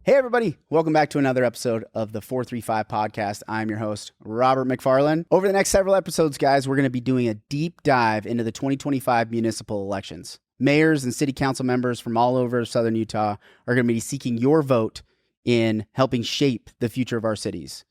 Hey, everybody. Welcome back to another episode of the 435 podcast. I'm your host, Robert McFarland. Over the next several episodes, guys, we're going to be doing a deep dive into the 2025 municipal elections. Mayors and city council members from all over Southern Utah are going to be seeking your vote in helping shape the future of our cities.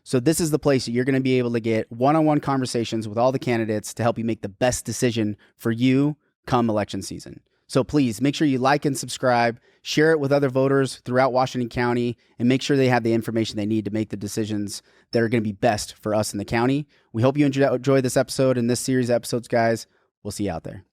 So this is the place that you're going to be able to get one-on-one conversations with all the candidates to help you make the best decision for you come election season. So please make sure you like and subscribe, share it with other voters throughout Washington County, and make sure they have the information they need to make the decisions that are going to be best for us in the county. We hope you enjoy this episode and this series of episodes, guys. We'll see you out there.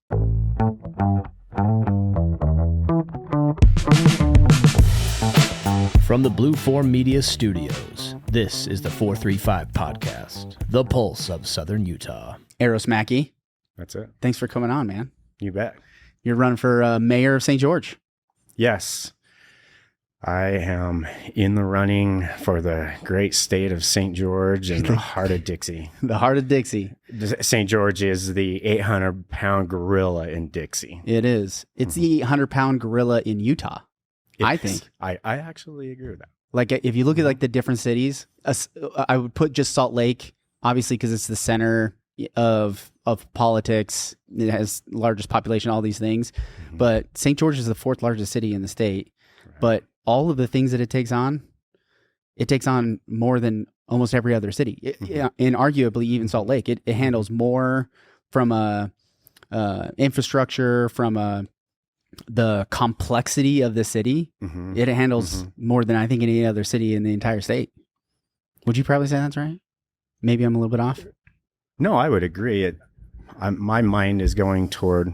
From the Blue Form Media Studios, this is the 435 podcast, the pulse of Southern Utah. Aros Mackey. That's it. Thanks for coming on, man. You bet. You're running for mayor of St. George. Yes. I am in the running for the great state of St. George and the heart of Dixie. The heart of Dixie. St. George is the 800-pound gorilla in Dixie. It is. It's the 800-pound gorilla in Utah, I think. I actually agree with that. Like, if you look at like the different cities, I would put just Salt Lake, obviously, because it's the center of politics. It has largest population, all these things. Mm-hmm. But St. George is the fourth largest city in the state. Right. But all of the things that it takes on more than almost every other city. And arguably even Salt Lake. It handles more from a infrastructure, from the complexity of the city. Mm-hmm. It handles more than I think any other city in the entire state. Would you probably say that's right? Maybe I'm a little bit off. No, I would agree. My mind is going toward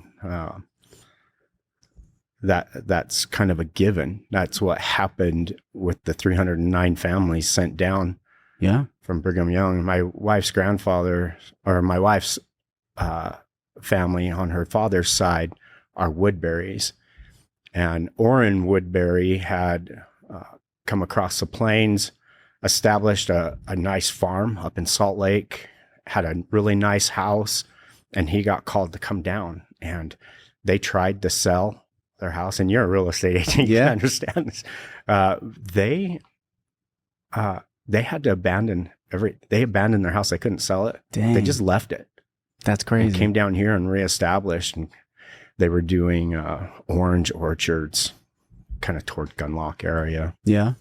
that's kind of a given. That's what happened with the 309 families sent down from Brigham Young. My wife's grandfather, or my wife's family on her father's side, are Woodburys. And Orrin Woodbury had come across the plains, established a nice farm up in Salt Lake, had a really nice house, and he got called to come down. And they tried to sell their house. And you're a real estate agent, you understand this. They had to abandon their house. They couldn't sell it. Dang. They just left it. That's crazy. And came down here and reestablished. And they were doing orange orchards, kind of toward Gunlock area. Yeah,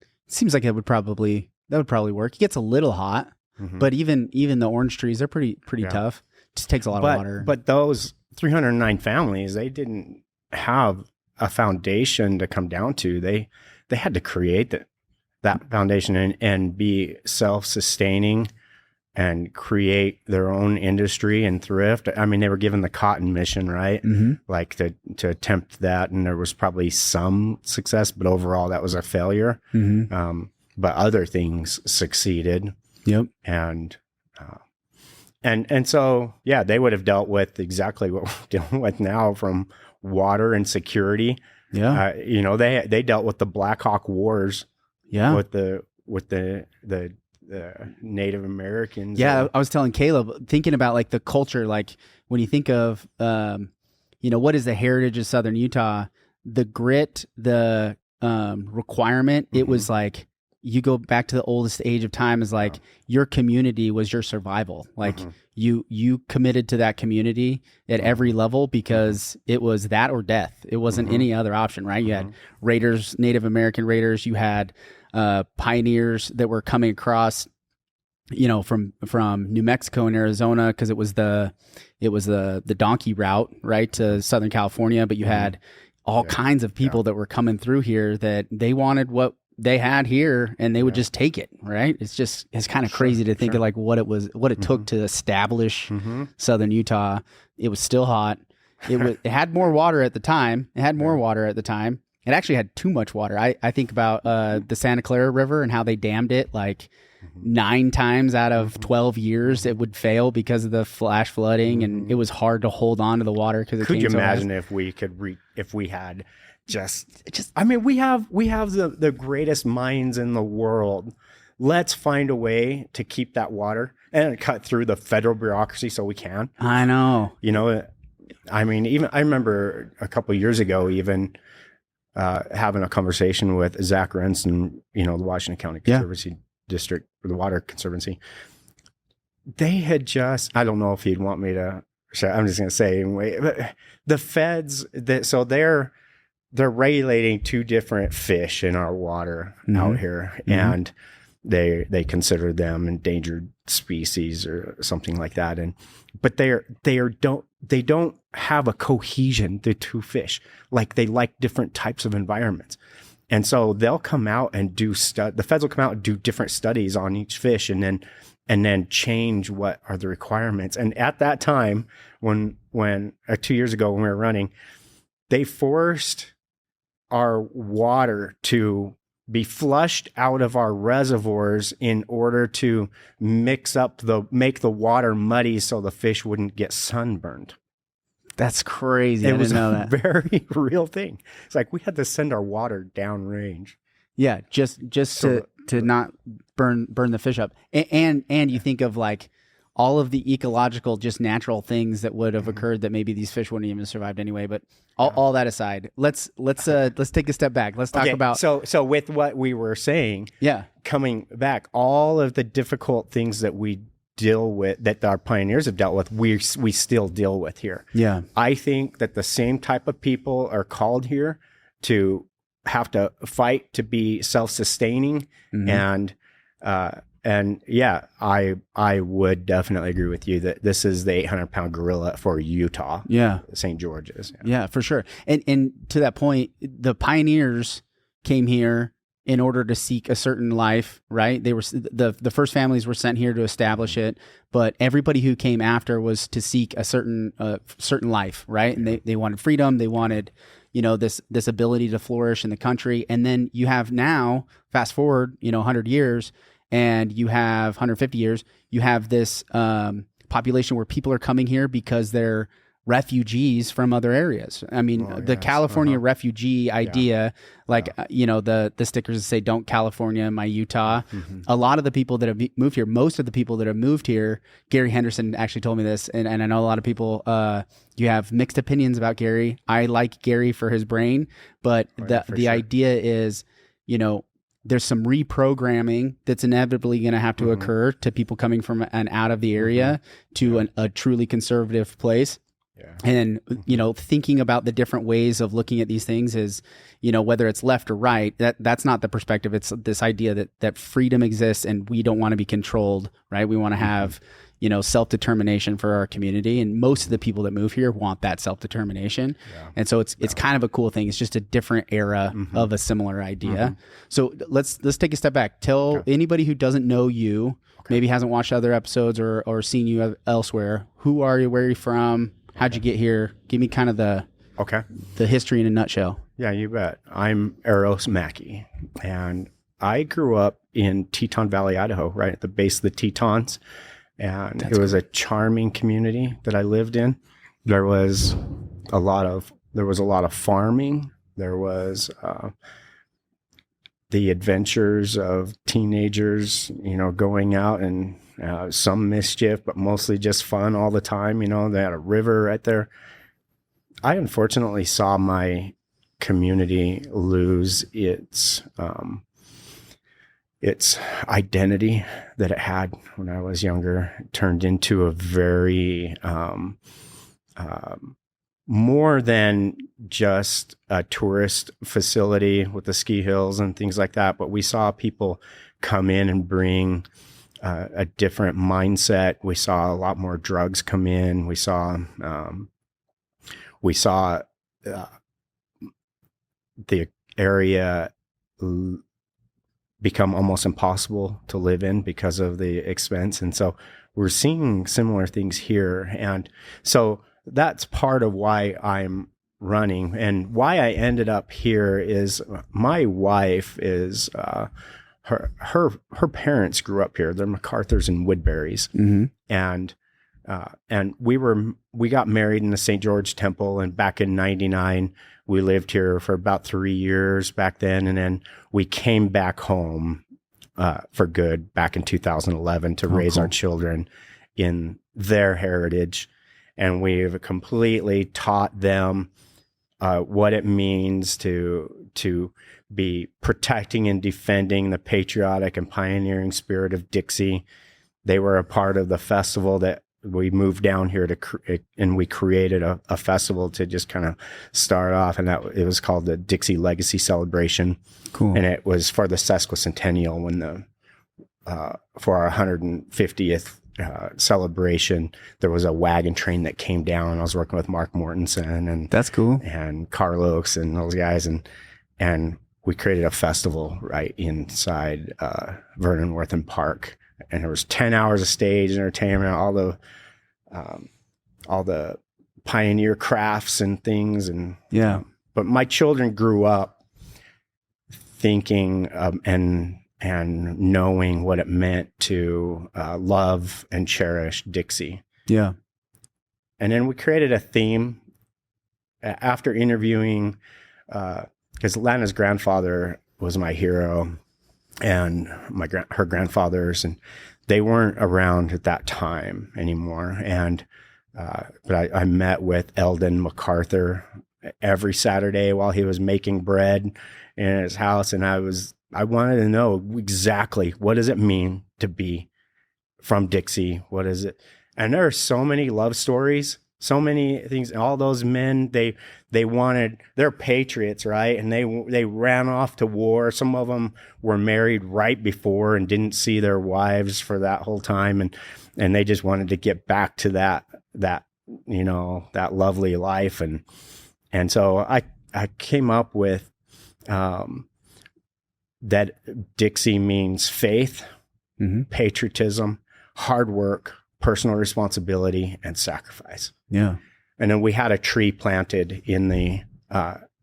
it seems like that would probably work. It gets a little hot. Mm-hmm. But even the orange trees are pretty tough. Just takes a lot of water. But those 309 families, they didn't have a foundation to come down to. They had to create that foundation and be self-sustaining and create their own industry and thrift. I mean, they were given the cotton mission, right? Mm-hmm. Like to attempt that, and there was probably some success, but overall that was a failure. Mm-hmm. But other things succeeded. Yep. And so, yeah, they would have dealt with exactly what we're dealing with now, from water and security. Yeah. They dealt with the Black Hawk Wars. Yeah. With the Native Americans. Yeah. I was telling Caleb, thinking about like the culture, like when you think of, what is the heritage of Southern Utah, the grit, the requirement, it was like, you go back to the oldest age of time, is like your community was your survival. Like you committed to that community at every level because it was that or death. It wasn't any other option, right? You had raiders, Native American raiders. You had pioneers that were coming across, from New Mexico and Arizona, because it was the donkey route, right, to Southern California. But you had all kinds of people that were coming through here that they wanted what they had here, and they would just take it, right? It's kind of crazy to think of like what it took to establish Southern Utah. It was still hot. It had more water at the time. It actually had too much water. I think about the Santa Clara River and how they dammed it like 9 times out of 12 years. It would fail because of the flash flooding, and it was hard to hold on to the water because it could came you so imagine fast. if we could if we had just I mean, we have the greatest minds in the world. Let's find a way to keep that water and cut through the federal bureaucracy so we can. I know. I mean, even I remember a couple of years ago, even having a conversation with Zach Renson, the Washington County Conservancy District for the Water Conservancy. They had I don't know if he'd want me to share, I'm just going to say anyway, but the feds, so they're regulating 2 different fish in our water out here, and they consider them endangered species or something like that. But they don't have a cohesion, the 2 fish. Like, they like different types of environments. And so they'll come out and the feds will come out and do different studies on each fish, and then change what are the requirements. And at that time, when 2 years ago when we were running, they forced our water to be flushed out of our reservoirs in order to make the water muddy so the fish wouldn't get sunburned. That's crazy. I didn't know that. It was a very real thing. It's like we had to send our water downrange. Yeah, just to not burn the fish up. And you think of like all of the ecological, just natural things that would have occurred that maybe these fish wouldn't even have survived anyway. But all that aside, let's take a step back. Let's talk about. So with what we were saying, coming back, all of the difficult things that we deal with, that our pioneers have dealt with, we still deal with here. Yeah, I think that the same type of people are called here to have to fight to be self-sustaining, and I would definitely agree with you that this is the 800-pound gorilla for Utah. Yeah, St. George's. Yeah, for sure. And to that point, the pioneers came here in order to seek a certain life, right? They were the first families were sent here to establish it, but everybody who came after was to seek a certain life, right? And they wanted freedom. They wanted, this ability to flourish in the country. And then you have now, fast forward, 100 years, and you have 150 years, you have this population where people are coming here because they're refugees from other areas. I mean, the California refugee idea, the stickers that say "Don't California my Utah." A lot of the people that have moved here, most of the people that have moved here, Gary Henderson actually told me this, and I know a lot of people, you have mixed opinions about Gary. I like Gary for his brain, but the idea is, there's some reprogramming that's inevitably going to have to occur to people coming from and out of the area to a truly conservative place. Yeah. And, thinking about the different ways of looking at these things is, whether it's left or right, that's not the perspective. It's this idea that freedom exists and we don't want to be controlled, right? We want to have, self-determination for our community. And most of the people that move here want that self-determination. Yeah. And so it's kind of a cool thing. It's just a different era of a similar idea. So let's take a step back. Tell anybody who doesn't know you, maybe hasn't watched other episodes or seen you elsewhere. Who are you? Where are you from? How'd you get here? Give me kind of the history in a nutshell. Yeah, you bet. I'm Aros Mackey, and I grew up in Teton Valley, Idaho, right at the base of the Tetons, and it was a charming community that I lived in. There was a lot of farming. There was the adventures of teenagers, going out and some mischief, but mostly just fun all the time. They had a river right there. I unfortunately saw my community lose its identity that it had when I was younger. It turned into a very more than just a tourist facility with the ski hills and things like that. But we saw people come in and bring a different mindset. We saw a lot more drugs come in. We saw the area become almost impossible to live in because of the expense. And so we're seeing similar things here. And so that's part of why I'm running, and why I ended up here is my wife is, her parents grew up here. They're MacArthur's and Woodbury's. And we got married in the St. George Temple, and back in 99, we lived here for about 3 years back then. And then we came back home, for good back in 2011 to raise our children in their heritage. And we've completely taught them what it means to be protecting and defending the patriotic and pioneering spirit of Dixie. They were a part of the festival that we moved down here and we created a festival to just kind of start off, and it was called the Dixie Legacy Celebration. Cool. And it was for the sesquicentennial when for our 150th celebration. There was a wagon train that came down. I was working with Mark Mortensen and that's cool, and Carlos and those guys, and we created a festival right inside Vernon Wortham Park. And there was 10 hours of stage entertainment, all the pioneer crafts and things. And but my children grew up thinking and knowing what it meant to love and cherish Dixie. Yeah. And then we created a theme after interviewing, because Lana's grandfather was my hero, and her grandfathers, and they weren't around at that time anymore. And but I met with Eldon MacArthur every Saturday while he was making bread in his house, and I wanted to know exactly what does it mean to be from Dixie. What is it? And there are so many love stories, so many things. All those men, they're patriots, right? And they ran off to war. Some of them were married right before and didn't see their wives for that whole time, and they just wanted to get back to that that lovely life. And so I came up with that Dixie means faith, patriotism, hard work, personal responsibility, and sacrifice. Yeah. And then we had a tree planted in the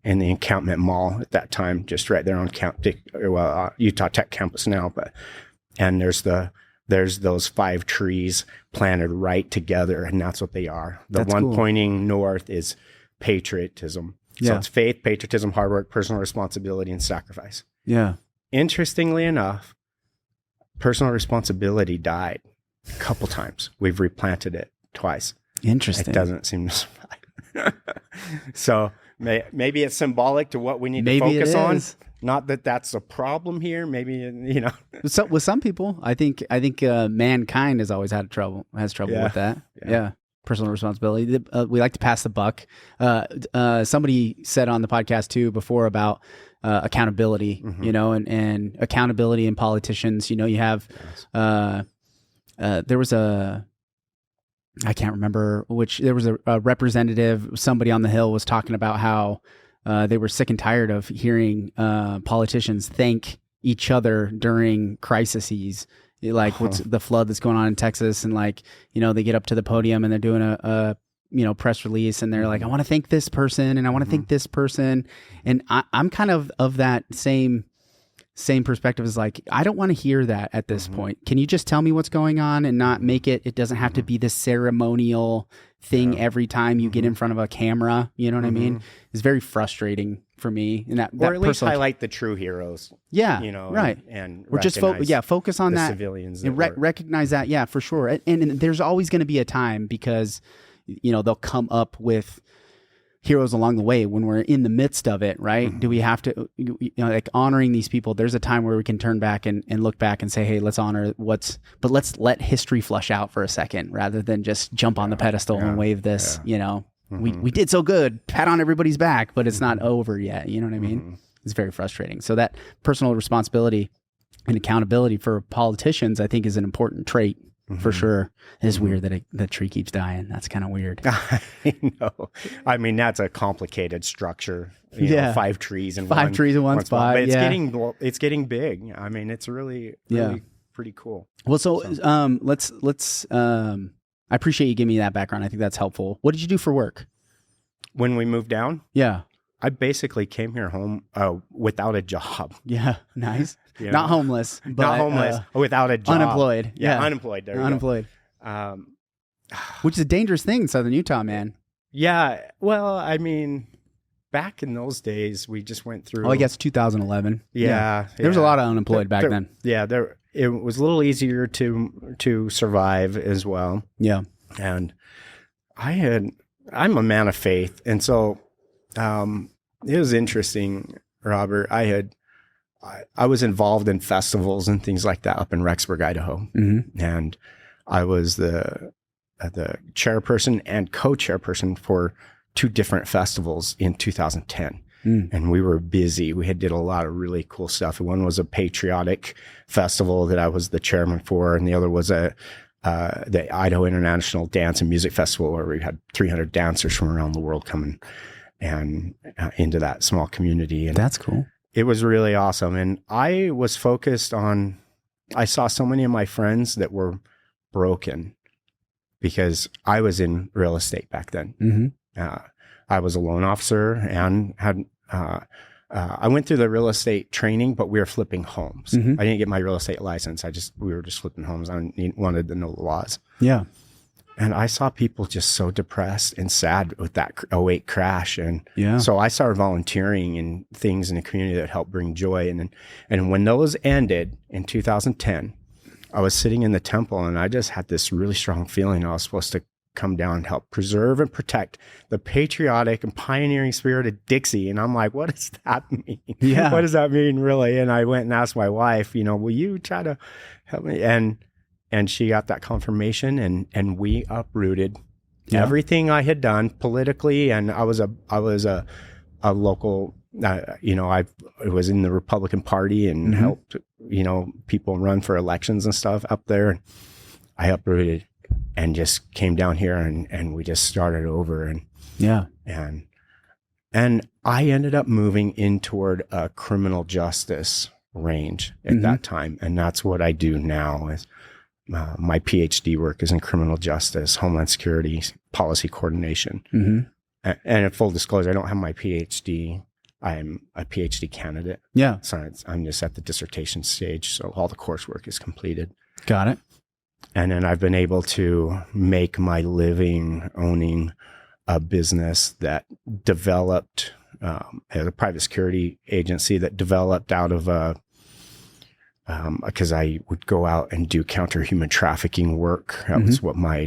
encampment mall at that time, just right there on Utah Tech campus now. And there's those 5 trees planted right together, and that's what they are. The one cool. Pointing north is patriotism. So it's faith, patriotism, hard work, personal responsibility, and sacrifice. Yeah. Interestingly enough, personal responsibility died a couple times. We've replanted it twice. Interesting. It doesn't seem to survive. So maybe it's symbolic to what we need to focus on. Not that that's a problem here. Maybe, So, with some people, I think mankind has always had trouble with that. Yeah. Personal responsibility. We like to pass the buck. Somebody said on the podcast too before about accountability, and accountability in politicians. You have, there was I can't remember there was a representative, somebody on the Hill was talking about how they were sick and tired of hearing politicians thank each other during crises, like what's the flood that's going on in Texas, and they get up to the podium and they're doing a press release, and they're like, I want to thank this person and I want to thank this person. And I'm kind of that same perspective, is like, I don't want to hear that at this point. Can you just tell me what's going on and not make it doesn't have to be this ceremonial thing every time you get in front of a camera. You know what I mean? It's very frustrating for me. And or at least highlight the true heroes. Yeah. Right. And or just focus on that. Civilians. And recognize that. Yeah, for sure. And there's always going to be a time, because, they'll come up with heroes along the way when we're in the midst of it, right? Do we have to, honoring these people, there's a time where we can turn back and look back and say, hey, let's honor but let's let history flush out for a second, rather than just jump on the pedestal and wave this, we did so good, pat on everybody's back, but it's not over yet. You know what I mean? It's very frustrating. So that personal responsibility and accountability for politicians, I think, is an important trait. For sure. It is weird that the tree keeps dying. That's kind of weird. I know. I mean, that's a complicated structure. 5 trees in one spot. But it's getting big. I mean, it's really pretty cool. Well, so let's I appreciate you giving me that background. I think that's helpful. What did you do for work when we moved down? Yeah. I basically came here home without a job. Yeah, nice. Not homeless, but not homeless, without a job. Unemployed. Yeah, unemployed. There unemployed. Which is a dangerous thing in Southern Utah, man. Yeah. Well, I mean, back in those days, we just went through. Oh, I guess 2011. Yeah. There was a lot of unemployed back then. Yeah, it was a little easier to survive as well. Yeah. And I'm a man of faith, and so It was interesting, Robert. I was involved in festivals and things like that up in Rexburg, Idaho, and I was the chairperson and co-chairperson for 2 different festivals in 2010. And we were busy. We did a lot of really cool stuff. One was a patriotic festival that I was the chairman for, and the other was the Idaho International Dance and Music Festival, where we had 300 dancers from around the world coming and into that small community. And that's cool. It was really awesome. And I was focused on, I saw so many of my friends that were broken because I was in real estate back then. I was a loan officer and had, I went through the real estate training, but we were flipping homes. I didn't get my real estate license. We were just flipping homes. I wanted to know the laws. Yeah. And I saw people just so depressed and sad with that 2008 crash. And so I started volunteering in things in the community that helped bring joy. And when those ended in 2010, I was sitting in the temple and I just had this really strong feeling I was supposed to come down and help preserve and protect the patriotic and pioneering spirit of Dixie. And I'm like, what does that mean? What does that mean really? And I went and asked my wife, will you try to help me? And she got that confirmation, and we uprooted everything I had done politically. And I was a local, I was in the Republican Party and helped, people run for elections and stuff up there. And I uprooted and just came down here and we just started over. And I ended up moving in toward a criminal justice range at that time. And that's what I do now is, my PhD work is in criminal justice, homeland security, policy coordination. And in full disclosure, I don't have my PhD. I'm a PhD candidate. So I'm just at the dissertation stage. So all the coursework is completed. Got it. And then I've been able to make my living owning a business that developed, a private security agency that developed out of because I would go out and do counter human trafficking work. That was what my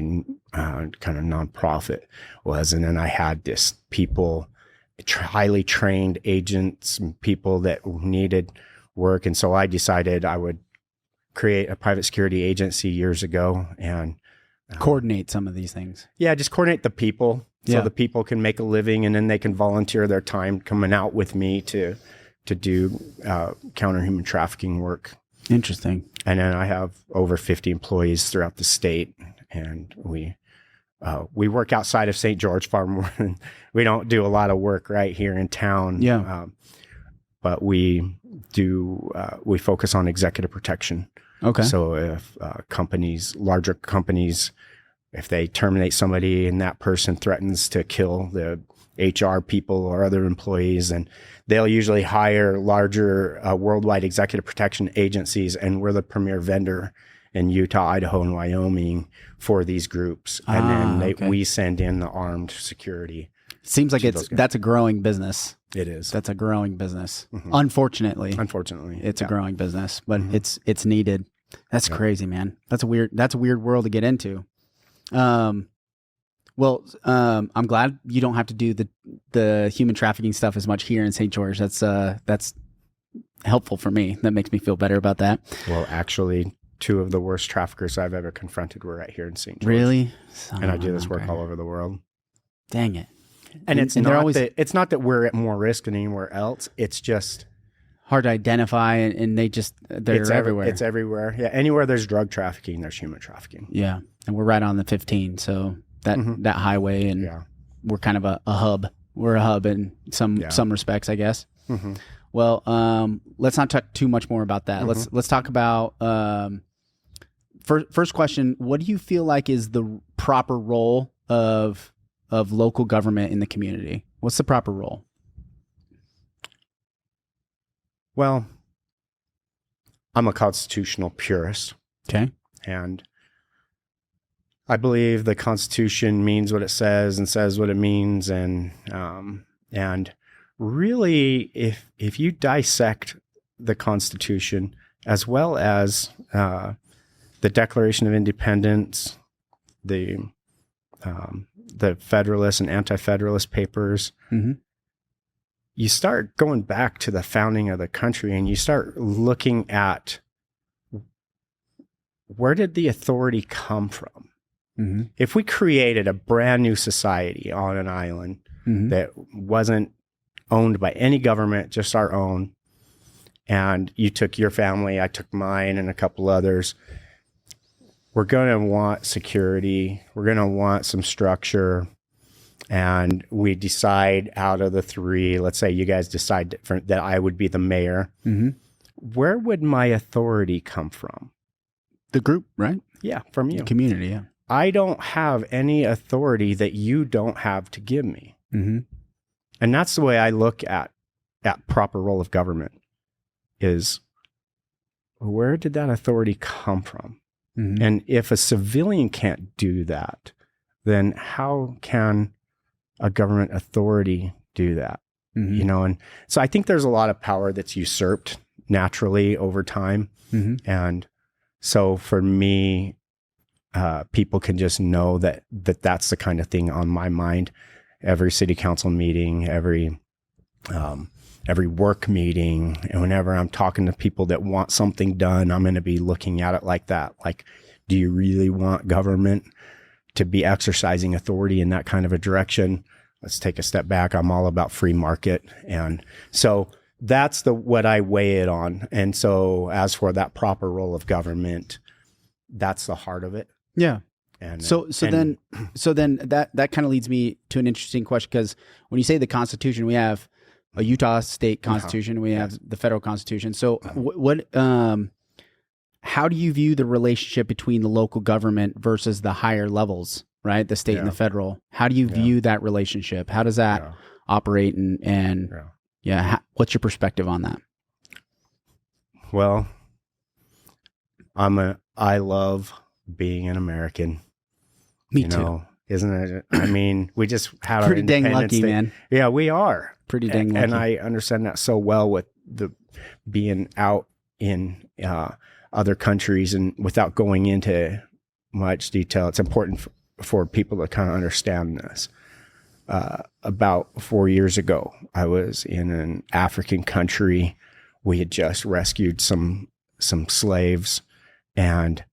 kind of nonprofit was. And then I had this people, highly trained agents, and people that needed work. And so I decided I would create a private security agency years ago and coordinate some of these things. Just coordinate the people so the people can make a living, and then they can volunteer their time coming out with me to do counter human trafficking work. Interesting. And then I have over 50 employees throughout the state, and we work outside of St. George far more than we don't do a lot of work right here in town. But we do we focus on executive protection. Okay. So if larger companies, if they terminate somebody and that person threatens to kill the HR people or other employees, and they'll usually hire larger worldwide executive protection agencies, and we're the premier vendor in Utah, Idaho, and Wyoming for these groups. And then we send in the armed security. Seems like that's a growing business. It is. That's a growing business. Unfortunately, it's a growing business, but it's needed. That's crazy, man. That's a weird world to get into. Well, I'm glad you don't have to do the human trafficking stuff as much here in St. George. That's helpful for me. That makes me feel better about that. Well, actually, 2 of the worst traffickers I've ever confronted were right here in St. George. Really? And I do this work all over the world. Dang it. And it's not that we're at more risk than anywhere else. It's just hard to identify, and they're everywhere. It's everywhere. Yeah, anywhere there's drug trafficking, there's human trafficking. Yeah, and we're right on the 15, so that highway, and we're kind of a hub. We're a hub in some respects, I guess. Well, let's not talk too much more about that. Let's talk about first question. What do you feel like is the proper role of local government in the community? What's the proper role? Well, I'm a constitutional purist. Okay. And I believe the Constitution means what it says and says what it means. And really, if you dissect the Constitution as well as the Declaration of Independence, the Federalist and Anti-Federalist papers, you start going back to the founding of the country and you start looking at where did the authority come from? Mm-hmm. If we created a brand new society on an island Mm-hmm. that wasn't owned by any government, just our own, and you took your family, I took mine and a couple others, we're going to want security. We're going to want some structure. And we decide out of the three, let's say you guys decide that I would be the mayor. Mm-hmm. Where would my authority come from? The group, right? Yeah, from you. The community, yeah. I don't have any authority that you don't have to give me. Mm-hmm. And that's the way I look at proper role of government is where did that authority come from? Mm-hmm. And if a civilian can't do that, then how can a government authority do that? Mm-hmm. You know, and so I think there's a lot of power that's usurped naturally over time. Mm-hmm. And so for me, people can just know that that's the kind of thing on my mind. Every city council meeting, every work meeting, and whenever I'm talking to people that want something done, I'm going to be looking at it like that. Like, do you really want government to be exercising authority in that kind of a direction? Let's take a step back. I'm all about free market. And so that's what I weigh it on. And so as for that proper role of government, that's the heart of it. Yeah. And So then that kind of leads me to an interesting question, because when you say the Constitution, we have a Utah state constitution, we have the federal constitution. So how do you view the relationship between the local government versus the higher levels, right? The state and the federal. How do you view that relationship? How does that operate? And what's your perspective on that? Well, I love being an American. Me too. Isn't it? I mean, we just had pretty our dang Independence lucky, Day. man. Yeah, we are Pretty dang lucky. and I understand that so well with the being out in other countries, and without going into much detail, it's important for people to kind of understand this. About 4 years ago, I was in an African country. We had just rescued some slaves, and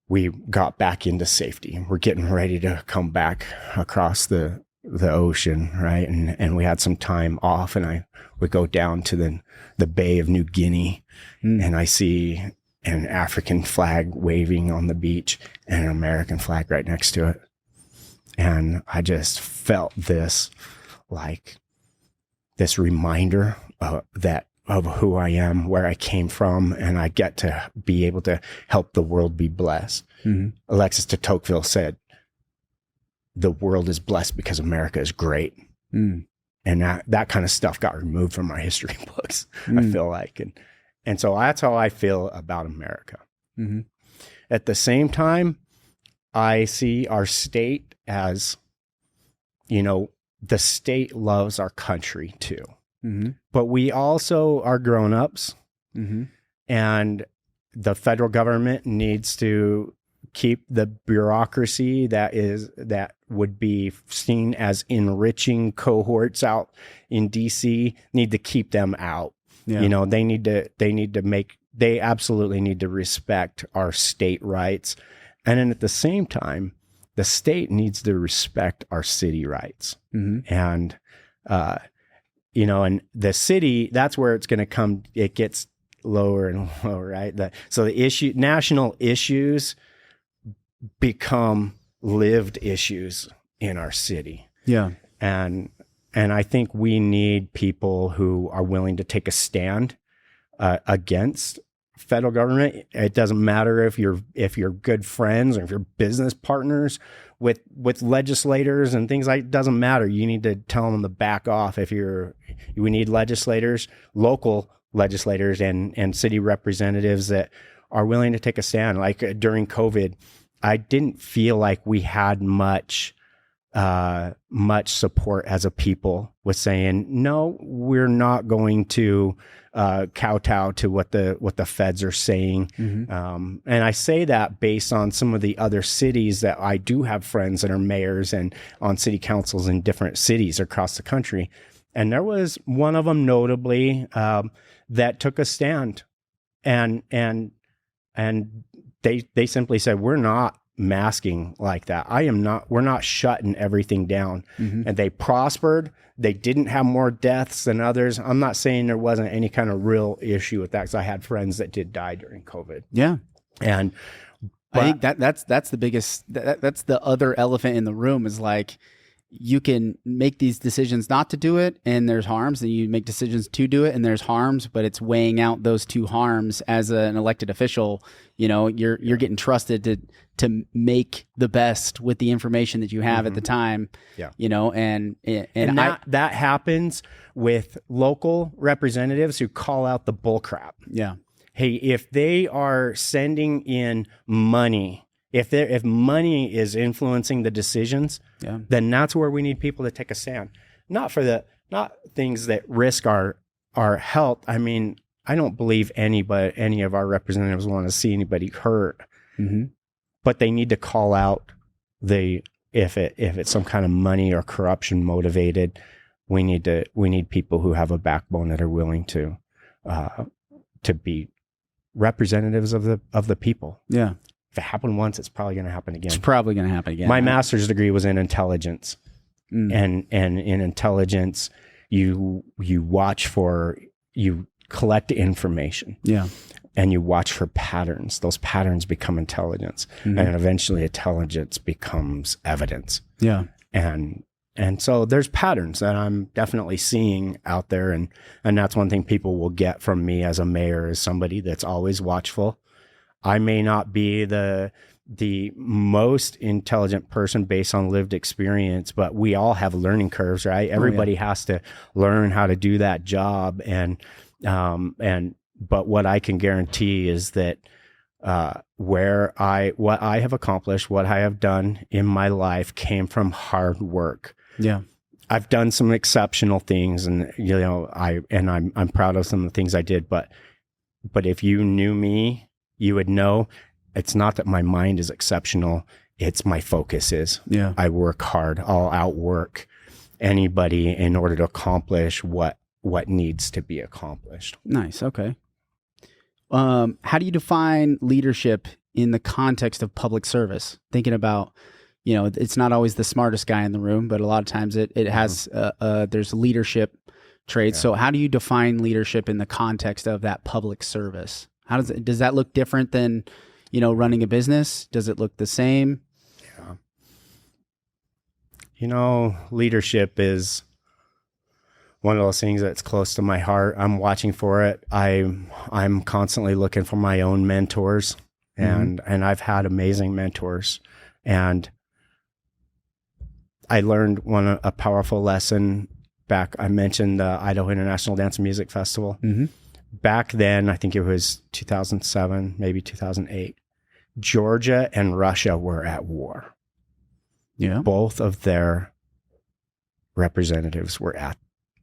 we got back into safety. We're getting ready to come back across the ocean, right? And we had some time off, and I would go down to the Bay of New Guinea, and I see an African flag waving on the beach and an American flag right next to it. And I just felt this reminder of who I am, where I came from, and I get to be able to help the world be blessed. Mm-hmm. Alexis de Tocqueville said, "The world is blessed because America is great." Mm. And that kind of stuff got removed from our history books, I feel like. And so that's how I feel about America. Mm-hmm. At the same time, I see our state as, the state loves our country too. Mm-hmm. But we also are grown-ups, mm-hmm. and the federal government needs to keep the bureaucracy that would be seen as enriching cohorts out in DC, need to keep them out. Yeah. They absolutely need to respect our state rights. And then at the same time, the state needs to respect our city rights. Mm-hmm. And, and the city, that's where it's going to come. It gets lower and lower, right? So the national issues become lived issues in our city. Yeah. And I think we need people who are willing to take a stand against federal government. It doesn't matter if you're good friends or if you're business partners with legislators and things like. It doesn't matter. You need to tell them to back off. We need legislators, local legislators, and city representatives that are willing to take a stand. Like during COVID, I didn't feel like we had much support as a people with saying, no, we're not going to kowtow to what the feds are saying. Mm-hmm. And I say that based on some of the other cities that I do have friends that are mayors and on city councils in different cities across the country. And there was one of them notably that took a stand, and they simply said, we're not masking like that. We're not shutting everything down. Mm-hmm. And they prospered. They didn't have more deaths than others. I'm not saying there wasn't any kind of real issue with that, because I had friends that did die during COVID. Yeah. And I think that's the biggest, that's the other elephant in the room, is like, you can make these decisions not to do it and there's harms, and you make decisions to do it and there's harms, but it's weighing out those two harms. As an elected official, you're getting trusted to make the best with the information that you have at the time. Yeah. And that happens with local representatives who call out the bull crap. Yeah. Hey, if they are sending in money, if money is influencing the decisions, then that's where we need people to take a stand. Not things that risk our health. I mean, I don't believe any of our representatives want to see anybody hurt, but they need to call out if it's some kind of money or corruption motivated. We need people who have a backbone that are willing to be representatives of the people. Yeah. If it happened once, it's probably going to happen again. It's probably going to happen again. My master's degree was in intelligence, and in intelligence, you collect information, and you watch for patterns. Those patterns become intelligence, and eventually, intelligence becomes evidence. Yeah, and so there's patterns that I'm definitely seeing out there, and that's one thing people will get from me as a mayor, is somebody that's always watchful. I may not be the most intelligent person based on lived experience, but we all have learning curves, right? Everybody has to learn how to do that job. But what I can guarantee is that what I have accomplished, what I have done in my life came from hard work. Yeah. I've done some exceptional things, and I'm proud of some of the things I did, but if you knew me, you would know it's not that my mind is exceptional. It's my focus is. Yeah. I work hard. I'll outwork anybody in order to accomplish what needs to be accomplished. Nice. Okay. How do you define leadership in the context of public service? Thinking about, it's not always the smartest guy in the room, but a lot of times it has, there's leadership traits. Yeah. So how do you define leadership in the context of that public service? Does that look different than, running a business? Does it look the same? Yeah. Leadership is one of those things that's close to my heart. I'm watching for it. I'm constantly looking for my own mentors, and I've had amazing mentors, and I learned a powerful lesson back. I mentioned the Idaho International Dance and Music Festival. Mm-hmm. Back then, I think it was 2007, maybe 2008, Georgia and Russia were at war. Yeah. Both of their representatives were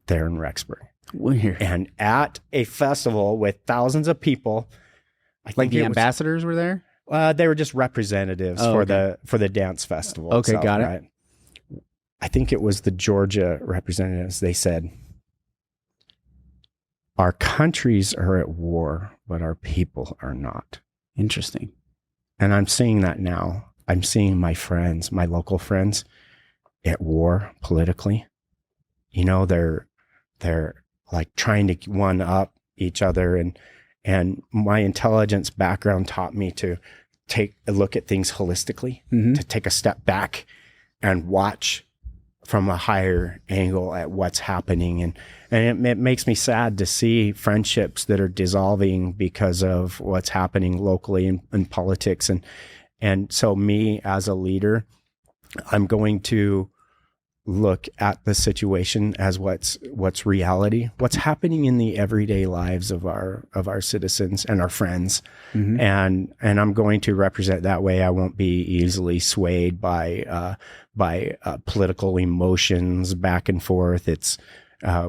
there in Rexburg. Weird. And at a festival with thousands of people. Like the ambassadors were there? They were just representatives for the dance festival. Okay, itself, got it. Right? I think it was the Georgia representatives. They said, our countries are at war, but our people are not. Interesting. And I'm seeing that now. I'm seeing my friends, my local friends, at war politically. They're like trying to one up each other, and my intelligence background taught me to take a look at things holistically, to take a step back and watch from a higher angle at what's happening. And it makes me sad to see friendships that are dissolving because of what's happening locally in politics. And so me as a leader, I'm going to look at the situation as what's reality, what's happening in the everyday lives of our citizens and our friends. And I'm going to represent that way. I won't be easily swayed by political emotions back and forth.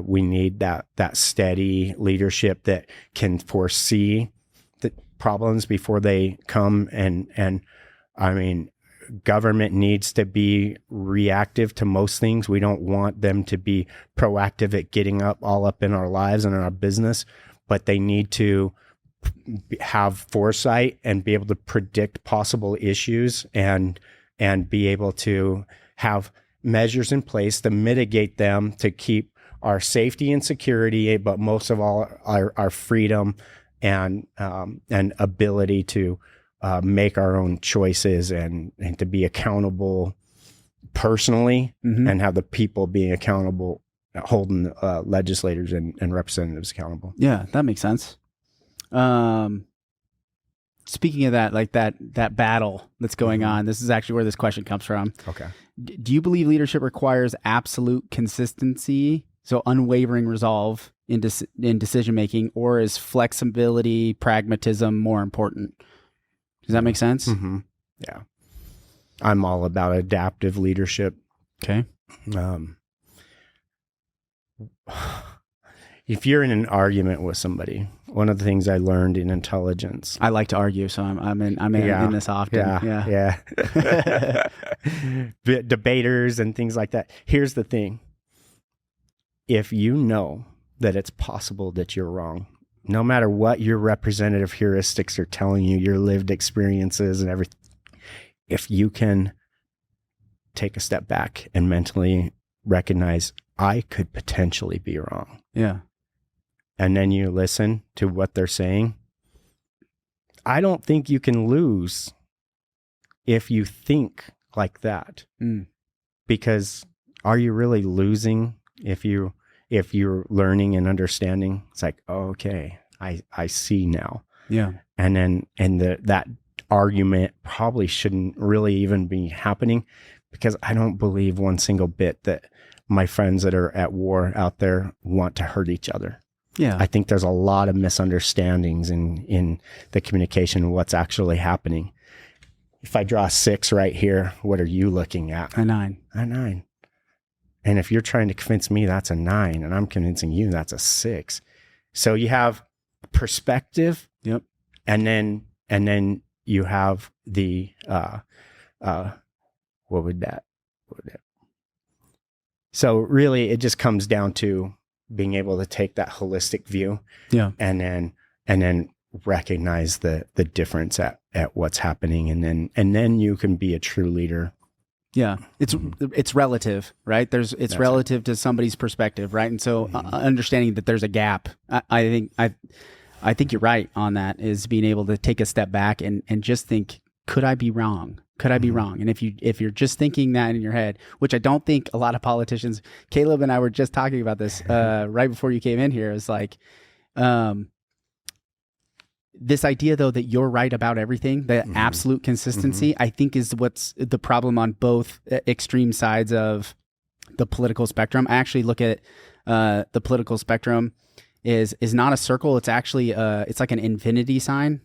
We need that steady leadership that can foresee the problems before they come. And I mean, government needs to be reactive to most things. We don't want them to be proactive at getting all up in our lives and in our business, but they need to have foresight and be able to predict possible issues and be able to have measures in place to mitigate them, to keep our safety and security, but most of all our freedom and ability to make our own choices and to be accountable personally, and have the people being accountable, holding legislators and representatives accountable. Yeah, that makes sense. Speaking of that, like that battle that's going on, this is actually where this question comes from. Okay. Do you believe leadership requires absolute consistency, so unwavering resolve in decision making, or is flexibility, pragmatism more important? Does that make sense? Mm-hmm. Yeah. I'm all about adaptive leadership. Okay. If you're in an argument with somebody, one of the things I learned in intelligence. I like to argue, so I'm in this often. Yeah. Debaters and things like that. Here's the thing. If you know that it's possible that you're wrong, no matter what your representative heuristics are telling you, your lived experiences and everything, if you can take a step back and mentally recognize, I could potentially be wrong. Yeah. And then you listen to what they're saying, I don't think you can lose if you think like that. Because are you really losing if you're learning and understanding? It's like, oh, okay, I see now. Yeah. And that argument probably shouldn't really even be happening, because I don't believe one single bit that my friends that are at war out there want to hurt each other. Yeah. I think there's a lot of misunderstandings in the communication of what's actually happening. If I draw a 6 right here, what are you looking at? A 9. A 9. And if you're trying to convince me that's a 9 and I'm convincing you that's a 6. So you have perspective. Yep. And then you have the, what would that? So really it just comes down to being able to take that holistic view. Yeah. And then recognize the difference at what's happening. And then you can be a true leader. Yeah. It's relative, right? It's relative to somebody's perspective. Right. And so understanding that there's a gap, I think you're right on that, is being able to take a step back and just think, could I be wrong? Could I be wrong? And if you're just thinking that in your head, which I don't think a lot of politicians, Caleb and I were just talking about this right before you came in here, is like this idea though that you're right about everything, the absolute consistency, I think is what's the problem on both extreme sides of the political spectrum. I actually look at the political spectrum is not a circle. It's actually it's like an infinity sign.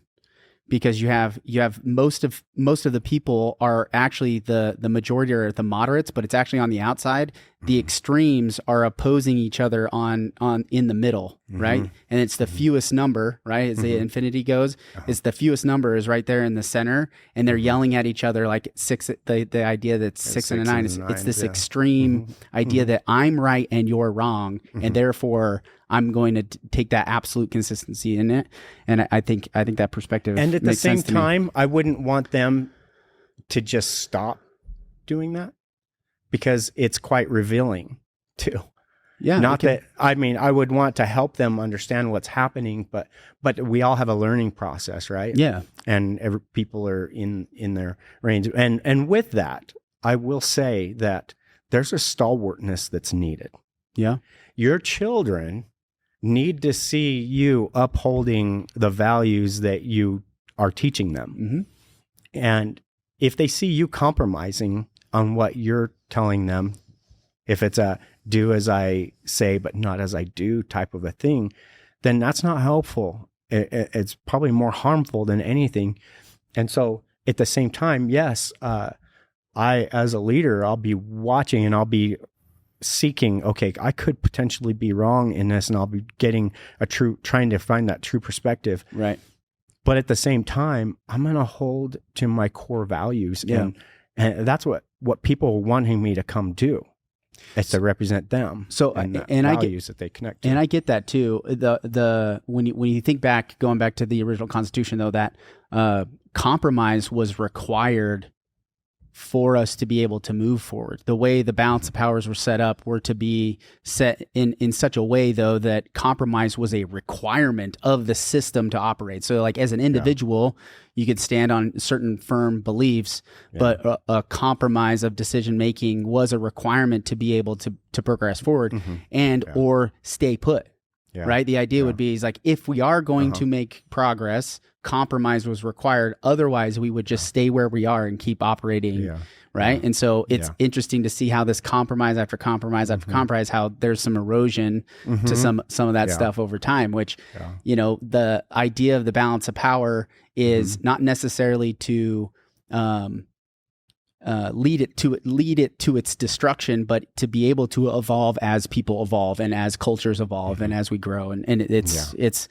Because you have most of the people are actually the majority are the moderates, but it's actually on the outside. The extremes are opposing each other on in the middle, right? And it's the fewest number, right? As the infinity goes, it's the fewest number is right there in the center, and they're yelling at each other like 6. The idea that 6 and a 9 is it's this extreme idea that I'm right and you're wrong, and therefore I'm going to take that absolute consistency in it. And I think that perspective. And at the makes same sense to me. time, I wouldn't want them to just stop doing that, because it's quite revealing too. Yeah. Not that, I mean, I would want to help them understand what's happening, but we all have a learning process, right? Yeah. And people are in their range. And with that, I will say that there's a stalwartness that's needed. Yeah. Your children need to see you upholding the values that you are teaching them. And if they see you compromising on what you're telling them, if it's a do as I say, but not as I do type of a thing, then that's not helpful. It's probably more harmful than anything. And so at the same time, yes, I, as a leader, I'll be watching and I'll be seeking, okay, I could potentially be wrong in this, and I'll be getting trying to find that true perspective. Right. But at the same time, I'm going to hold to my core values And that's what people wanting me to come do. It's to represent them. So and I values that they connect to. And I get that too. When you think back, going back to the original Constitution, though, that compromise was required for us to be able to move forward. The way the balance of powers were set up were to be set in such a way, though, that compromise was a requirement of the system to operate. So like as an individual, you could stand on certain firm beliefs, but a compromise of decision-making was a requirement to be able to progress forward and or stay put. Yeah. Right. The idea would be is like, if we are going to make progress, compromise was required. Otherwise, we would just stay where we are and keep operating. Yeah. Right. Yeah. And so it's interesting to see how this compromise after compromise after compromise, how there's some erosion to some of that stuff over time, which, you know, the idea of the balance of power is not necessarily to lead it to its destruction, but to be able to evolve as people evolve and as cultures evolve and as we grow. And it's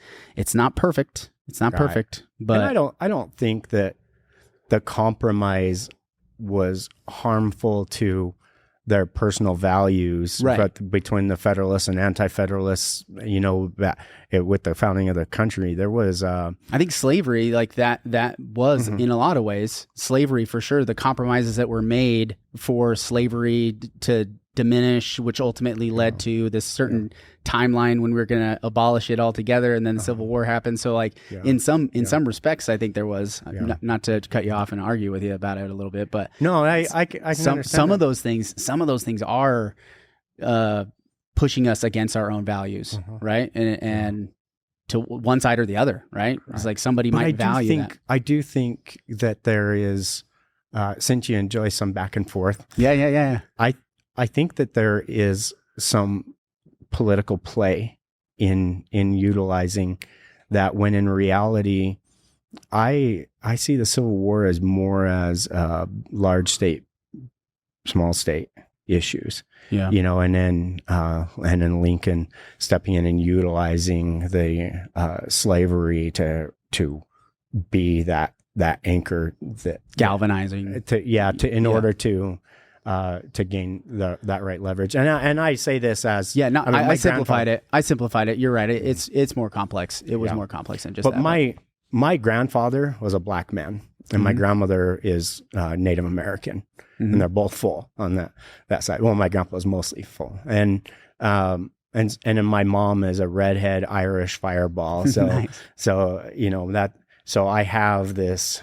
not perfect. It's not perfect, but and I don't think that the compromise was harmful to their personal values, but between the Federalists and Anti-Federalists, you know, that with the founding of the country, there was, I think slavery, like that was in a lot of ways slavery for sure. The compromises that were made for slavery to diminish, which ultimately led to this certain timeline when we were going to abolish it altogether, and then the Civil War happened. So, like in some respects, I think there was not to cut you off and argue with you about it a little bit, but no, I can some of those things are pushing us against our own values, right? And to one side or the other, right? It's like somebody might value that. I do think that there is, since you enjoy some back and forth, I think that there is some political play in utilizing that, when in reality, I see the Civil War as more as large state, small state issues. Yeah. You know, and then Lincoln stepping in and utilizing the slavery to be that anchor, that galvanizing in order to gain that right leverage. And I say this as I simplified it. You're right. It's more complex. It was more complex than just that. But my grandfather was a black man, and my grandmother is Native American, and they're both full on that side. Well, my grandpa was mostly full, and then my mom is a redhead Irish fireball. So nice. So you know that. So I have this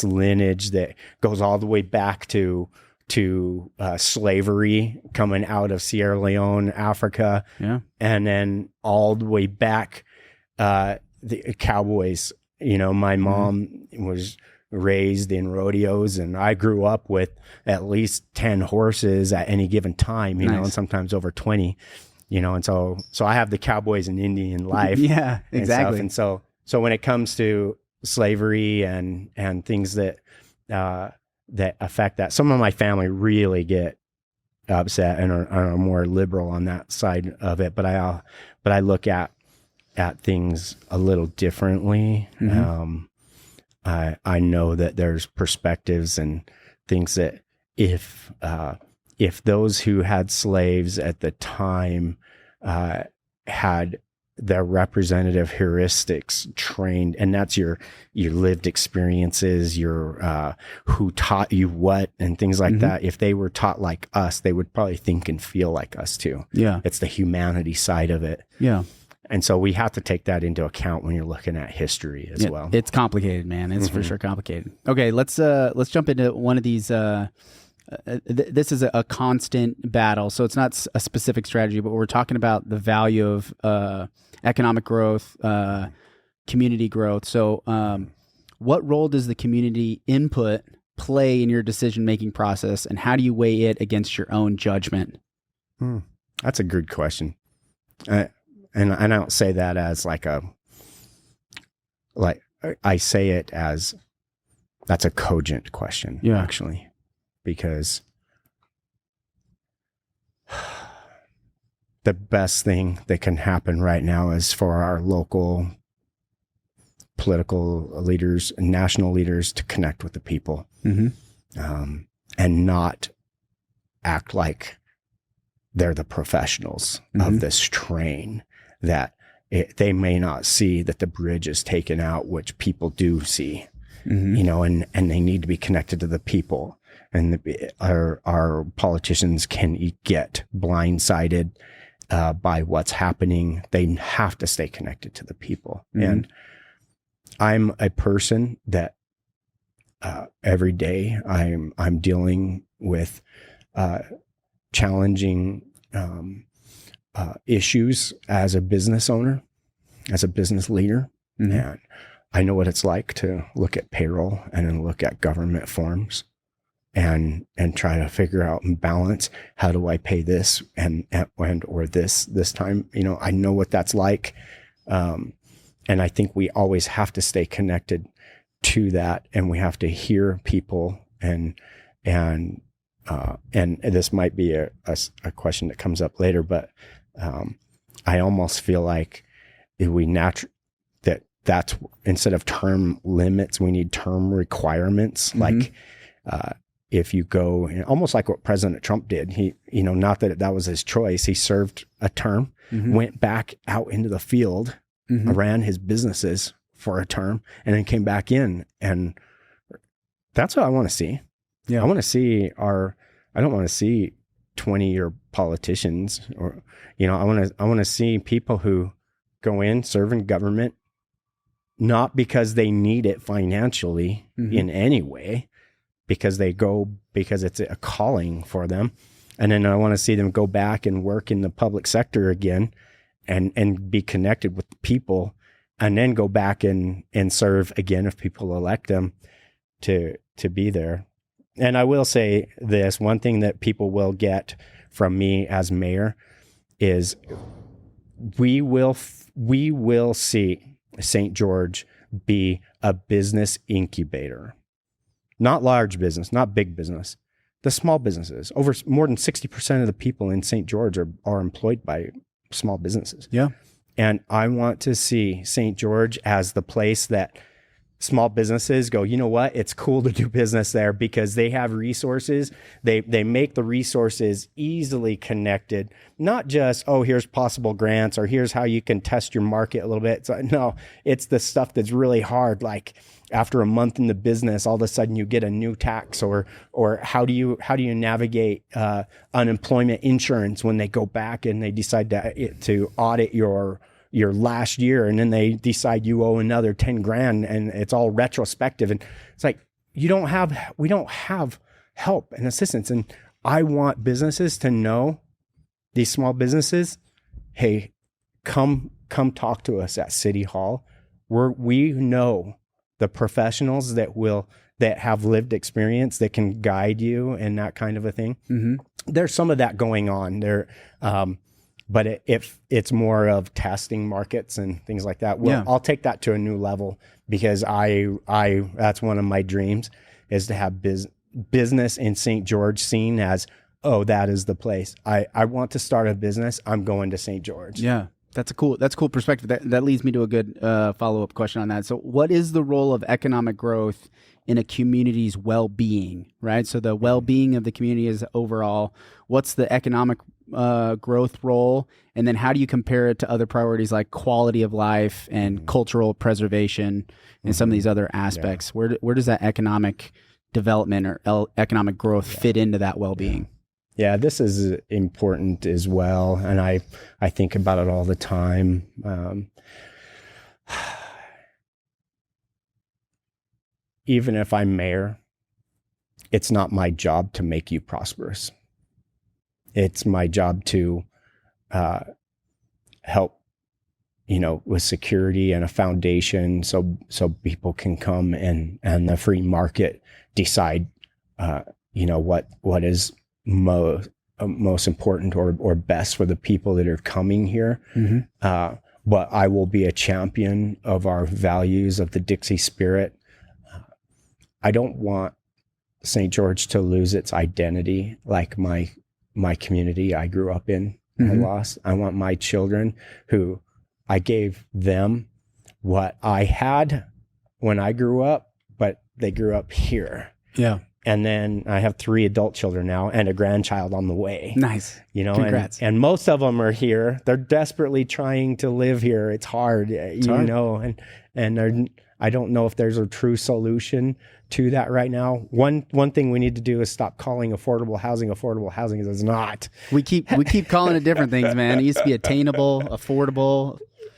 lineage that goes all the way back to slavery coming out of Sierra Leone, Africa, and then all the way back the cowboys. You know, my mom was raised in rodeos, and I grew up with at least 10 horses at any given time, you know, and sometimes over 20, you know, and so I have the cowboys and Indian life. Yeah, exactly. And so when it comes to slavery and things that affect that, some of my family really get upset and are more liberal on that side of it, but I look at things a little differently. I know that there's perspectives and things that if those who had slaves at the time had their representative heuristics trained, and that's your lived experiences, your who taught you what and things like that. If they were taught like us, they would probably think and feel like us too. Yeah, it's the humanity side of it. Yeah. And so we have to take that into account when you're looking at history as well. It's complicated, man. It's for sure complicated. Okay, let's jump into one of these. This is a constant battle, so it's not a specific strategy, but we're talking about the value of economic growth, community growth. So, what role does the community input play in your decision-making process, and how do you weigh it against your own judgment? That's a good question. And I don't say that as I say it as that's a cogent question, actually, because the best thing that can happen right now is for our local political leaders and national leaders to connect with the people. and not act like they're the professionals of this train, that they may not see that the bridge is taken out, which people do see, you know, and they need to be connected to the people. And our politicians can get blindsided by what's happening. They have to stay connected to the people. And I'm a person that every day I'm dealing with challenging issues as a business owner, as a business leader. And I know what it's like to look at payroll and then look at government forms and try to figure out and balance, how do I pay this and or this time? You know, I know what that's like. And I think we always have to stay connected to that, and we have to hear people, and this might be a question that comes up later, but I almost feel like that's instead of term limits, we need term requirements. Like if you go, almost like what President Trump did, he, you know, not that that was his choice, he served a term, went back out into the field, ran his businesses for a term, and then came back in. And that's what I want to see. Yeah. I want to see I don't want to see 20-year politicians, or, you know, I want to see people who go in, serve in government, not because they need it financially in any way, because it's a calling for them. And then I want to see them go back and work in the public sector again and be connected with the people, and then go back and serve again if people elect them to be there. And I will say this, one thing that people will get from me as mayor is we will see St. George be a business incubator. Not large business, not big business, the small businesses. More than 60% of the people in St. George are employed by small businesses. Yeah. And I want to see St. George as the place that small businesses go, you know what, it's cool to do business there because they have resources. They make the resources easily connected, not just, oh, here's possible grants or here's how you can test your market a little bit. So, no, it's the stuff that's really hard. Like after a month in the business, all of a sudden you get a new tax, or how do you navigate unemployment insurance when they go back and they decide to audit your last year, and then they decide you owe another 10 grand and it's all retrospective. And it's like, we don't have help and assistance. And I want businesses to know, these small businesses, hey, come talk to us at City Hall. We know the professionals that have lived experience that can guide you and that kind of a thing. There's some of that going on there. But if it's more of testing markets and things like that, I'll take that to a new level, because that's one of my dreams, is to have business in St. George seen as, oh, that is the place. I want to start a business. I'm going to St. George. Yeah. That's a cool perspective. That leads me to a good follow-up question on that. So what is the role of economic growth in a community's well-being, right? So the well-being of the community is overall. What's the economic growth role? And then how do you compare it to other priorities like quality of life and cultural preservation and some of these other aspects? Yeah. Where does that economic development or economic growth fit into that well-being? Yeah, this is important as well. And I think about it all the time. Even if I'm mayor, it's not my job to make you prosperous. It's my job to help, with security and a foundation, so people can come and the free market decide, what is most important or best for the people that are coming here. But I will be a champion of our values of the Dixie spirit. I don't want St. George to lose its identity like my community I grew up in. I lost. I want my children, who I gave them what I had when I grew up, but they grew up here. Yeah. And then I have 3 adult children now and a grandchild on the way. Nice. Congrats. And most of them are here. They're desperately trying to live here. It's hard, and I don't know if there's a true solution to that right now. One thing we need to do is stop calling affordable housing. It's not. We keep calling it different things, man. It used to be attainable, affordable.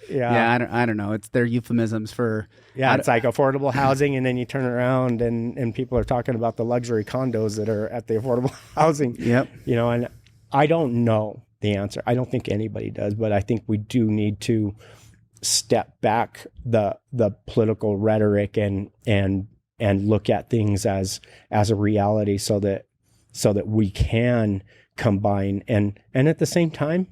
Yeah, I don't know. It's their euphemisms for. Yeah, it's like affordable housing, and then you turn around and people are talking about the luxury condos that are at the affordable housing. Yep. And I don't know the answer. I don't think anybody does, but I think we do need to step back the political rhetoric and look at things as a reality so that we can combine and at the same time,